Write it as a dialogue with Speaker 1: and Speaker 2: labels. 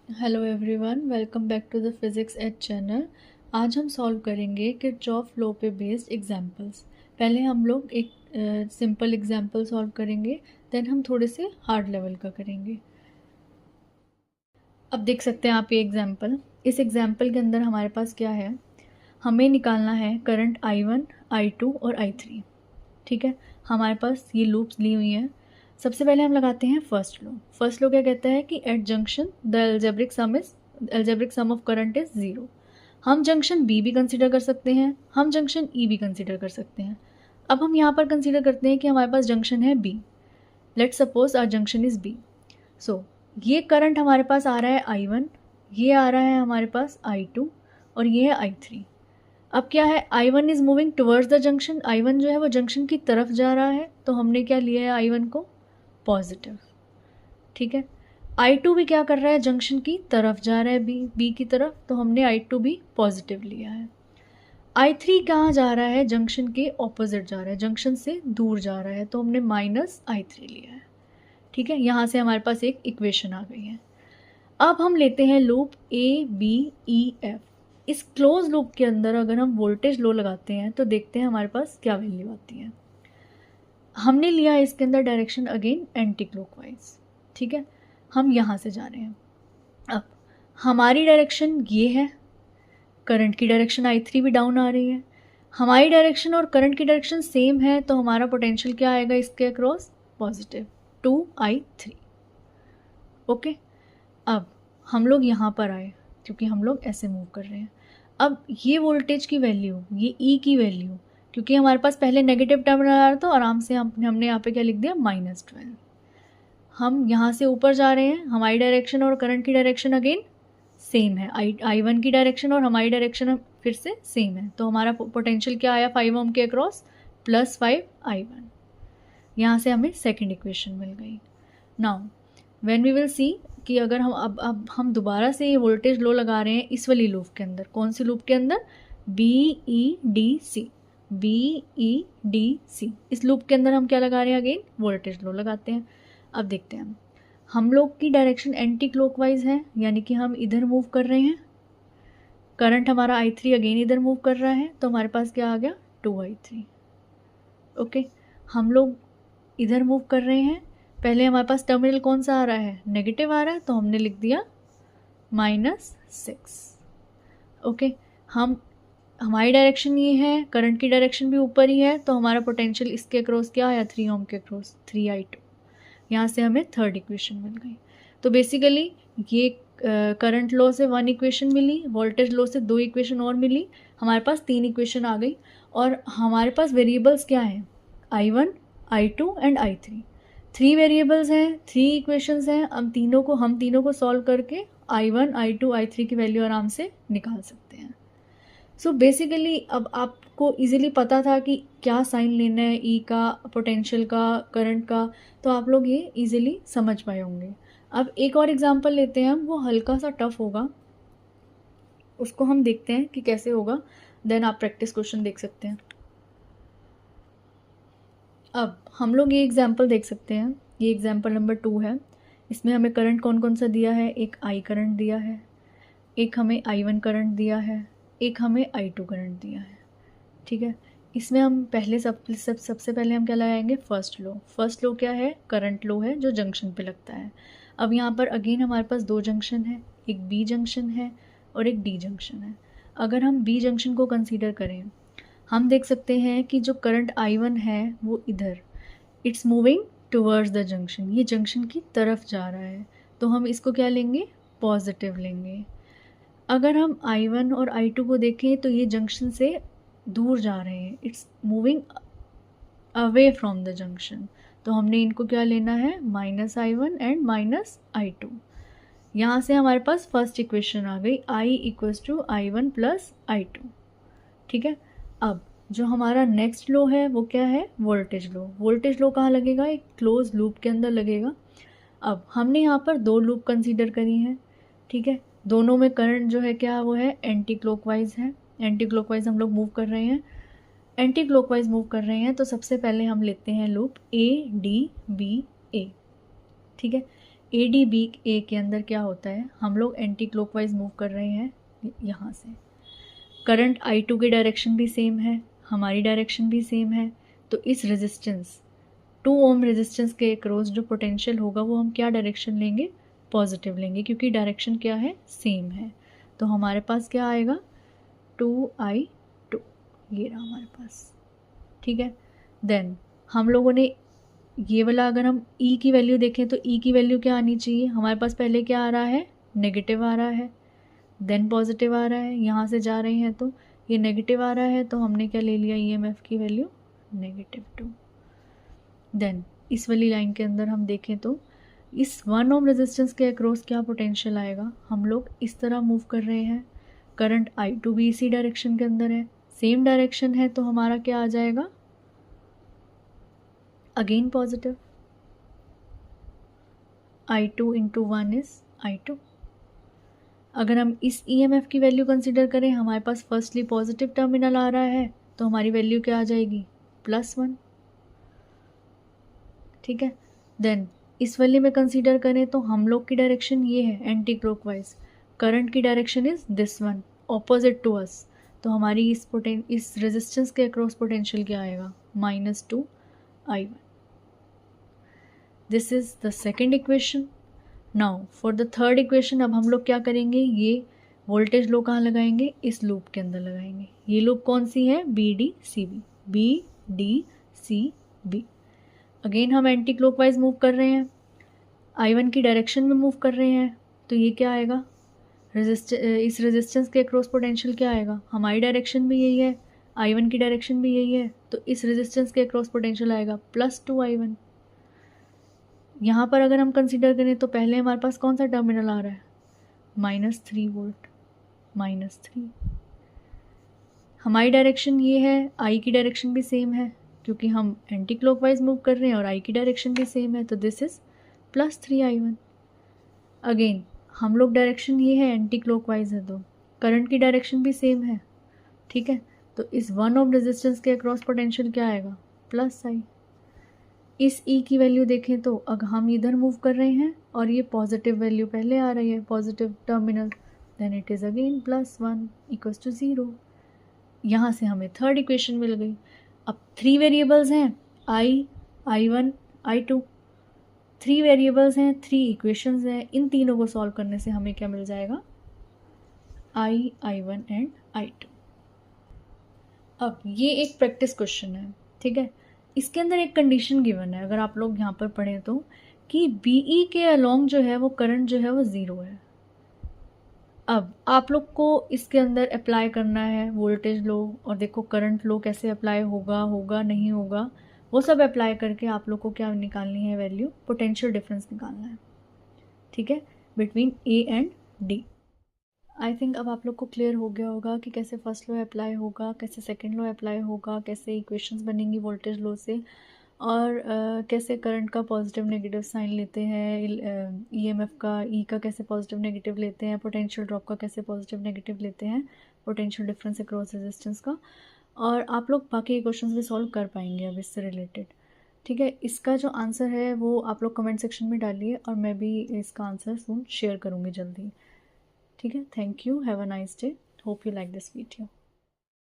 Speaker 1: Hello everyone, welcome back to the physics ed channel. आज हम solve करेंगे Kirchhoff law पे बेस्ड एग्जांपल्स। पहले हम लोग एक सिंपल एग्जांपल सॉल्व करेंगे, देन हम थोड़े से हार्ड लेवल का करेंगे। अब देख सकते हैं आप ये एग्जांपल। इस एग्जांपल के अंदर हमारे पास क्या है, हमें निकालना है करंट I1, I2 और I3। ठीक है, हमारे पास ये लूप्स ली हुई हैं। सबसे पहले हम लगाते हैं फर्स्ट लॉ। फर्स्ट लॉ क्या कहता है कि at junction the algebraic sum of current is 0। हम जंक्शन बी भी कंसिडर कर सकते हैं, हम जंक्शन ई भी कंसिडर कर सकते हैं। अब हम यहाँ पर कंसिडर करते हैं कि हमारे पास जंक्शन है B. Let's suppose our junction is B. So ये करंट हमारे पास आ रहा है I1, ये आ रहा है हमारे पास I2 और ये है I3। अब क्या है, I1 is moving towards the junction. I1 जो है वो जंक्शन की तरफ जा रहा है, तो हमने क्या लिया है I1 को पॉजिटिव। ठीक है, I2 भी क्या कर रहा है, जंक्शन की तरफ जा रहा है बी की तरफ, तो हमने I2 भी पॉजिटिव लिया है। I3 कहाँ जा रहा है, जंक्शन के ऑपोजिट जा रहा है, जंक्शन से दूर जा रहा है, तो हमने -I3 लिया है। ठीक है, यहाँ से हमारे पास एक इक्वेशन आ गई है। अब हम लेते हैं लूप ABEF। इस क्लोज लूप के अंदर अगर हम वोल्टेज लो लगाते हैं तो देखते हैं हमारे पास क्या वैल्यू आती है। हमने लिया है इसके अंदर डायरेक्शन अगेन एंटी क्लॉकवाइज। ठीक है, हम यहाँ से जा रहे हैं। अब हमारी डायरेक्शन ये है, करंट की डायरेक्शन I3 भी डाउन आ रही है। हमारी डायरेक्शन और करंट की डायरेक्शन सेम है, तो हमारा पोटेंशियल क्या आएगा इसके अक्रॉस, पॉजिटिव 2I3। ओके, अब हम लोग यहाँ पर आए क्योंकि हम लोग ऐसे मूव कर रहे हैं। अब ये वोल्टेज की वैल्यू, ये ई की वैल्यू, क्योंकि हमारे पास पहले नेगेटिव टर्मिनल आ रहा था, आराम से हमने यहाँ पे क्या लिख दिया, -12। हम यहाँ से ऊपर जा रहे हैं, हमारी डायरेक्शन और करंट की डायरेक्शन अगेन सेम है। I1 की डायरेक्शन और हमारी डायरेक्शन फिर से सेम है, तो हमारा पोटेंशियल क्या आया 5 ओम के अक्रॉस, +5I1। यहाँ से हमें सेकेंड इक्वेशन मिल गई। Now when we will see कि अगर हम अब हम दोबारा से ये वोल्टेज लो लगा रहे हैं इस वाली लूप के अंदर। कौन सी लूप के अंदर, BEDC। BEDC इस लूप के अंदर हम क्या लगा रहे हैं, अगेन वोल्टेज लो लगाते हैं। अब देखते हैं हम लोग की डायरेक्शन एंटी क्लॉकवाइज है, यानी कि हम इधर मूव कर रहे हैं। करंट हमारा I3 अगेन इधर मूव कर रहा है, तो हमारे पास क्या आ गया, 2I3। ओके, हम लोग इधर मूव कर रहे हैं। पहले हमारे पास टर्मिनल कौन सा आ रहा है, नेगेटिव आ रहा है, तो हमने लिख दिया -6। ओके, हमारी डायरेक्शन ये है, करंट की डायरेक्शन भी ऊपर ही है, तो हमारा पोटेंशियल इसके अक्रॉस क्या आया, 3 ओम के अक्रॉस 3I2। यहाँ से हमें थर्ड इक्वेशन मिल गई। तो बेसिकली ये करंट लॉ से 1 इक्वेशन मिली, वोल्टेज लॉ से 2 इक्वेशन और मिली, हमारे पास 3 इक्वेशन आ गई। और हमारे पास वेरिएबल्स क्या हैं, I1, I2 and I3। 3 variables हैं, 3 इक्वेशंस हैं। हम तीनों को सॉल्व करके I1, I2, I3 की वैल्यू आराम से निकाल सकते हैं। सो बेसिकली अब आपको इजीली पता था कि क्या साइन लेना है, ई का, पोटेंशियल का, करंट का, तो आप लोग ये इजीली समझ पाए होंगे। अब एक और एग्जांपल लेते हैं हम, वो हल्का सा टफ होगा, उसको हम देखते हैं कि कैसे होगा, देन आप प्रैक्टिस क्वेश्चन देख सकते हैं। अब हम लोग ये एग्जांपल देख सकते हैं, ये एग्जांपल नंबर 2 है। इसमें हमें करंट कौन कौन सा दिया है, एक I करंट दिया है, एक हमें I1 करंट दिया है, एक हमें I2 करंट दिया है। ठीक है, इसमें हम पहले सबसे पहले हम क्या लगाएंगे, फर्स्ट लो। फर्स्ट लो क्या है, करंट लो है जो जंक्शन पे लगता है। अब यहाँ पर अगेन हमारे पास 2 जंक्शन है, एक B जंक्शन है और एक D जंक्शन है। अगर हम B जंक्शन को कंसीडर करें, हम देख सकते हैं कि जो करंट I1 है वो इधर, it's moving towards the junction, ये जंक्शन की तरफ जा रहा है, तो हम इसको क्या लेंगे, पॉजिटिव लेंगे। अगर हम I1 और I2 को देखें तो ये जंक्शन से दूर जा रहे हैं, it's moving away from the junction, तो हमने इनको क्या लेना है, -I1 एंड -I2। यहाँ से हमारे पास फर्स्ट इक्वेशन आ गई, I = I1 + I2। ठीक है, अब जो हमारा नेक्स्ट लो है वो क्या है, वोल्टेज लो। वोल्टेज लो कहाँ लगेगा, एक क्लोज लूप के अंदर लगेगा। अब हमने यहाँ पर 2 लूप कंसीडर करी हैं। ठीक है, दोनों में करंट जो है क्या, वो है एंटी क्लॉकवाइज है। एंटी क्लॉकवाइज हम लोग मूव कर रहे हैं, एंटी क्लॉकवाइज मूव कर रहे हैं, तो सबसे पहले हम लेते हैं लूप ADBA। ठीक है, ADBA के अंदर क्या होता है, हम लोग एंटी क्लॉकवाइज मूव कर रहे हैं यहाँ से। करंट I2 की डायरेक्शन भी सेम है, हमारी डायरेक्शन भी सेम है, तो इस रेजिस्टेंस 2 ओम रेजिस्टेंस के अक्रॉस जो पोटेंशियल होगा वो हम क्या डायरेक्शन लेंगे, पॉजिटिव लेंगे, क्योंकि डायरेक्शन क्या है, सेम है। तो हमारे पास क्या आएगा, 2I2, ये रहा हमारे पास। ठीक है, देन हम लोगों ने ये वाला, अगर हम E की वैल्यू देखें तो E की वैल्यू क्या आनी चाहिए, हमारे पास पहले क्या आ रहा है, नेगेटिव आ रहा है, देन पॉजिटिव आ रहा है, यहाँ से जा रहे हैं तो ये नेगेटिव आ रहा है, तो हमने क्या ले लिया, EMF की वैल्यू -2। देन इस वाली लाइन के अंदर हम देखें तो इस 1 ओम रेजिस्टेंस के अक्रॉस क्या पोटेंशियल आएगा, हम लोग इस तरह मूव कर रहे हैं, करंट I2 भी इसी डायरेक्शन के अंदर है, सेम डायरेक्शन है, तो हमारा क्या आ जाएगा, again positive. I2 × 1 is I2। अगर हम इस EMF की वैल्यू कंसिडर करें, हमारे पास फर्स्टली पॉजिटिव टर्मिनल आ रहा है, तो हमारी वैल्यू क्या आ जाएगी, +1। ठीक है, देन इस वाले में कंसीडर करें तो हम लोग की डायरेक्शन ये है एंटी क्लॉकवाइज, करंट की direction is this one, opposite to us, तो हमारी इस रेजिस्टेंस के अक्रॉस पोटेंशियल क्या आएगा, -2I1। This is the second equation. Now for the third equation, अब हम लोग क्या करेंगे, ये वोल्टेज लो कहाँ लगाएंगे, इस लूप के अंदर लगाएंगे। ये लूप कौन सी है, BDCB। अगेन हम एंटी क्लॉकवाइज मूव कर रहे हैं, I1 की डायरेक्शन में मूव कर रहे हैं, तो ये क्या आएगा, इस रेजिस्टेंस के अक्रॉस पोटेंशियल क्या आएगा, हमारी डायरेक्शन भी यही है, I1 की डायरेक्शन भी यही है, तो इस रेजिस्टेंस के अक्रॉस पोटेंशियल आएगा +2I1। यहाँ पर अगर हम कंसीडर करें तो पहले हमारे पास कौन सा टर्मिनल आ रहा है, -3 वोल्ट, -3। हमारी डायरेक्शन ये है, I की डायरेक्शन भी सेम है, क्योंकि हम एंटी क्लॉकवाइज मूव कर रहे हैं और I की डायरेक्शन भी सेम है, तो दिस इज +3I1। अगेन हम लोग डायरेक्शन ये है एंटी क्लॉकवाइज है, तो करंट की डायरेक्शन भी सेम है। ठीक है, तो इस 1 ओम रेजिस्टेंस के अक्रॉस पोटेंशियल क्या आएगा, +I। इस E की वैल्यू देखें तो अगर हम इधर मूव कर रहे हैं और ये पॉजिटिव वैल्यू पहले आ रही है, positive terminal, then it is again +1 = 0। यहाँ से हमें थर्ड इक्वेशन मिल गई। अब 3 वेरिएबल्स हैं, I1 I2, 3 वेरिएबल्स हैं, 3 इक्वेशंस हैं, इन तीनों को सॉल्व करने से हमें क्या मिल जाएगा, I1 एंड I2। अब ये एक प्रैक्टिस क्वेश्चन है, ठीक है, इसके अंदर एक कंडीशन गिवन है, अगर आप लोग यहाँ पर पढ़ें तो, कि BE के अलोंग जो है वो करंट जो है वो 0 है। अब आप लोग को इसके अंदर अप्लाई करना है वोल्टेज लो, और देखो करंट लो कैसे अप्लाई होगा नहीं होगा, वो सब अप्लाई करके आप लोग को क्या निकालनी है, वैल्यू, पोटेंशियल डिफरेंस निकालना है। ठीक है, between A and D। I think अब आप लोग को क्लियर हो गया होगा कि कैसे फर्स्ट लो अप्लाई होगा, कैसे सेकंड लो अप्लाई होगा, कैसे इक्वेशंस बनेंगी वोल्टेज लो से, और कैसे करंट का पॉजिटिव नेगेटिव साइन लेते हैं, EMF का, E का कैसे पॉजिटिव नेगेटिव लेते हैं, पोटेंशियल ड्रॉप का कैसे पॉजिटिव नेगेटिव लेते हैं, पोटेंशियल डिफरेंस अक्रॉस रेजिस्टेंस का, और आप लोग बाकी क्वेश्चंस भी सॉल्व कर पाएंगे अब इससे रिलेटेड। ठीक है, इसका जो आंसर है वो आप लोग कमेंट सेक्शन में डालिए, और मैं भी इसका आंसर सून शेयर करूँगी जल्दी। ठीक है, thank you, have a nice day, hope you like this video.